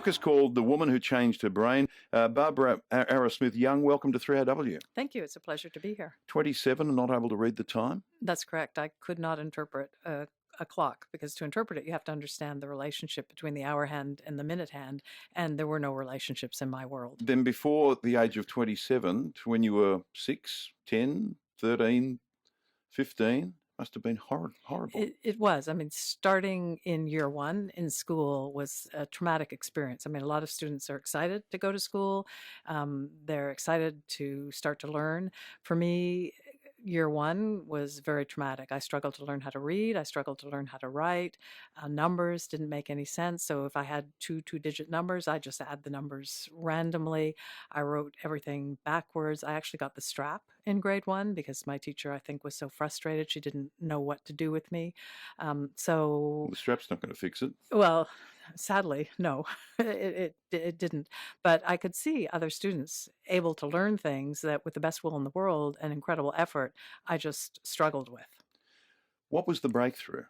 book is called The Woman Who Changed Her Brain. Barbara Arrowsmith-Young, welcome to 3AW. Thank you. It's a pleasure to be here. 27 and not able to read the time? That's correct. I could not interpret a clock, because to interpret it, you have to understand the relationship between the hour hand and the minute hand, and there were no relationships in my world. Then before the age of 27, when you were 6, 10, 13, 15, must have been horrible. It was. I mean, starting in year one in school was a traumatic experience. I mean, a lot of students are excited to go to school. They're excited to start to learn. For me, year one was very traumatic. I struggled to learn how to read. I struggled to learn how to write. Numbers didn't make any sense. So if I had two-digit numbers, I just add the numbers randomly. I wrote everything backwards. I actually got the strap in grade one because my teacher, I think, was so frustrated. She didn't know what to do with me. The strap's not going to fix it. Well, sadly, no, it didn't. But I could see other students able to learn things that, with the best will in the world and incredible effort, I just struggled with. What was the breakthrough?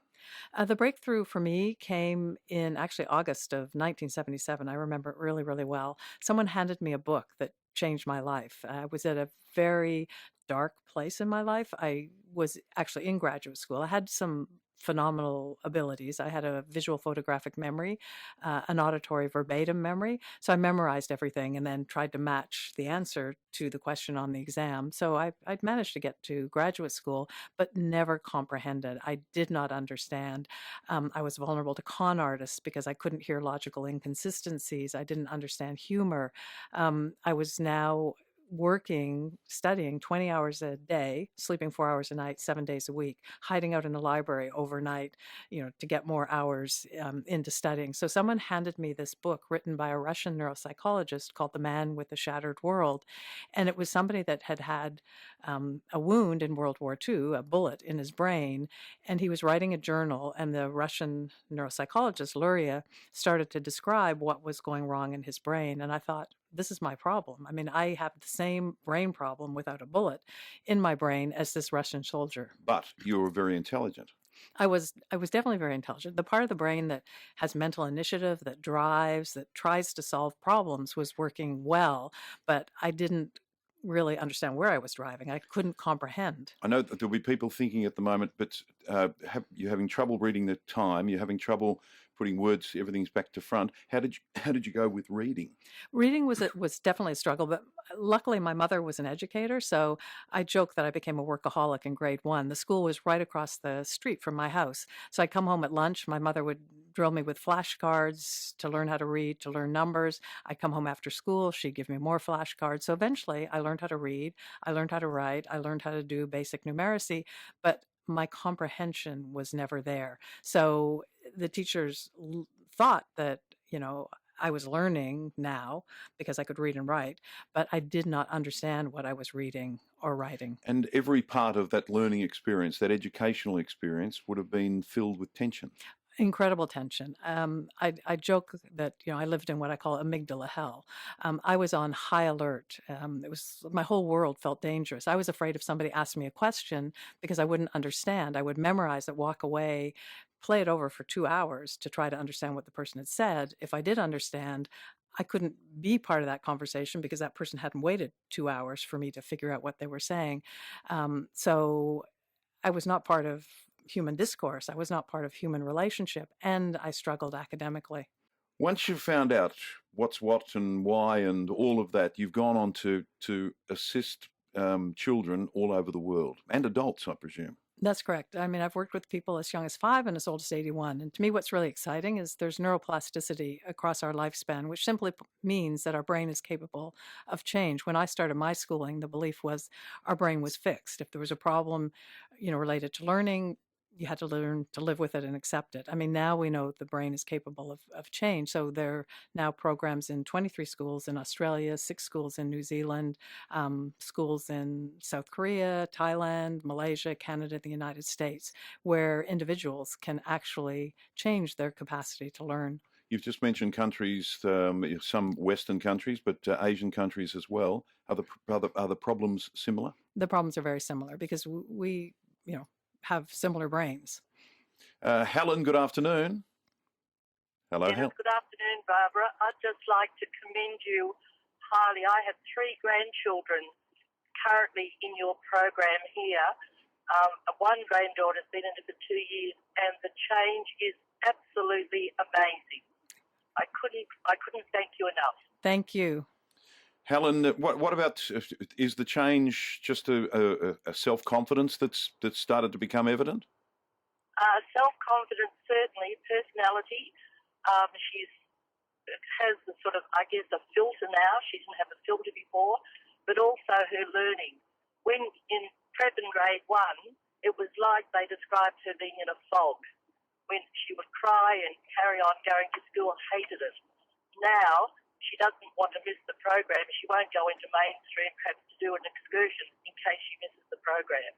The breakthrough for me came in actually August of 1977. I remember it really, really well. Someone handed me a book that changed my life. I was at a very dark place in my life. I was actually in graduate school. I had some phenomenal abilities. I had a visual photographic memory, an auditory verbatim memory. So I memorized everything and then tried to match the answer to the question on the exam. So I'd managed to get to graduate school, but never comprehended. I did not understand. I was vulnerable to con artists because I couldn't hear logical inconsistencies. I didn't understand humor. I was now studying 20 hours a day, sleeping 4 hours a night, 7 days a week, hiding out in the library overnight, to get more hours into studying. So someone handed me this book written by a Russian neuropsychologist called The Man with the Shattered World. And it was somebody that had had a wound in World War II, a bullet in his brain. And he was writing a journal, and the Russian neuropsychologist, Luria, started to describe what was going wrong in his brain. And I thought, this is my problem. I mean, I have the same brain problem without a bullet in my brain as this Russian soldier. But you were very intelligent. I was definitely very intelligent. The part of the brain that has mental initiative, that drives, that tries to solve problems was working well, but I didn't really understand where I was driving. I couldn't comprehend. I know that there'll be people thinking at the moment, but you're having trouble reading the time. You're having trouble putting words. Everything's back to front. How did you go with reading? Reading was definitely a struggle, but luckily my mother was an educator, so I joke that I became a workaholic in grade one. The school was right across the street from my house, so I'd come home at lunch. My mother would drill me with flashcards to learn how to read, to learn numbers. I'd come home after school. She'd give me more flashcards. So eventually I learned how to read. I learned how to write. I learned how to do basic numeracy, but my comprehension was never there. So the teachers thought that, I was learning now because I could read and write, but I did not understand what I was reading or writing. And every part of that learning experience, that educational experience, would have been filled with tension. Incredible tension. I joke that, I lived in what I call amygdala hell. I was on high alert. My whole world felt dangerous. I was afraid if somebody asked me a question because I wouldn't understand, I would memorize it, walk away, play it over for 2 hours to try to understand what the person had said. If I did understand, I couldn't be part of that conversation because that person hadn't waited 2 hours for me to figure out what they were saying. So I was not part of human discourse. I was not part of human relationship, and I struggled academically. Once you've found out what's what and why and all of that, you've gone on to assist children all over the world, and adults, I presume. That's correct. I mean, I've worked with people as young as 5 and as old as 81. And to me, what's really exciting is there's neuroplasticity across our lifespan, which simply means that our brain is capable of change. When I started my schooling, the belief was our brain was fixed. If there was a problem, related to learning, you had to learn to live with it and accept it. I mean, now we know the brain is capable of change. So there are now programs in 23 schools in Australia, 6 schools in New Zealand, schools in South Korea, Thailand, Malaysia, Canada, the United States, where individuals can actually change their capacity to learn. You've just mentioned countries, some Western countries, but Asian countries as well. Are the problems similar? The problems are very similar because we have similar brains. Helen, good afternoon. Hello, Dennis, good afternoon, Barbara. I'd just like to commend you highly. I have 3 grandchildren currently in your program here. One granddaughter's been in it for 2 years, and the change is absolutely amazing. I couldn't thank you enough. Thank you. Helen, what about, is the change just a self-confidence that's started to become evident? Self-confidence, certainly. Personality. She has the sort of, I guess, a filter now. She didn't have a filter before, but also her learning. When in prep and grade 1, it was like they described her being in a fog. When she would cry and carry on going to school, hated it. Now, she doesn't want to miss the program. She won't go into mainstream, perhaps to do an excursion in case she misses the program.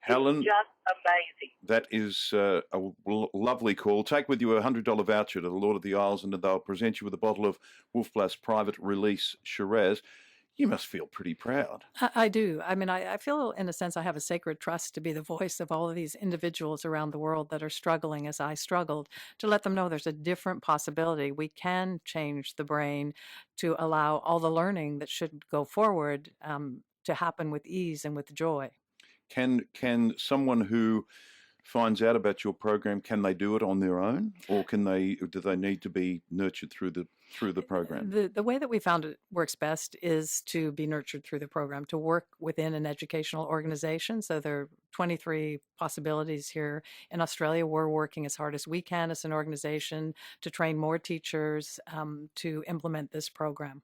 Helen, it's just amazing. That is a lovely call. Take with you a $100 voucher to the Lord of the Isles, and they'll present you with a bottle of Wolf Blass Private Release Shiraz. You must feel pretty proud. I do. I mean, I feel, in a sense, I have a sacred trust to be the voice of all of these individuals around the world that are struggling as I struggled, to let them know there's a different possibility. We can change the brain to allow all the learning that should go forward to happen with ease and with joy. Can someone who finds out about your program, can they do it on their own, or do they need to be nurtured through the program? The way that we found it works best is to be nurtured through the program, to work within an educational organization. So there are 23 possibilities here in Australia. We're working as hard as we can as an organization to train more teachers to implement this program.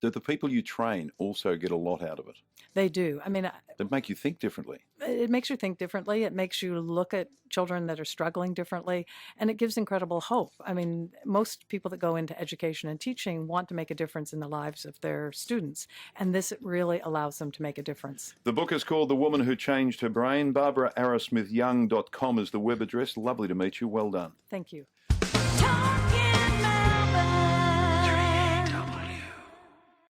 Do the people you train also get a lot out of it? They do. I mean, they make you think differently. It makes you think differently. It makes you look at children that are struggling differently, and it gives incredible hope. I mean, most people that go into education and teaching want to make a difference in the lives of their students, and this really allows them to make a difference. The book is called The Woman Who Changed Her Brain. Arrowsmith-Young.com is the web address. Lovely to meet you. Well done. Thank you. Talking Melbourne.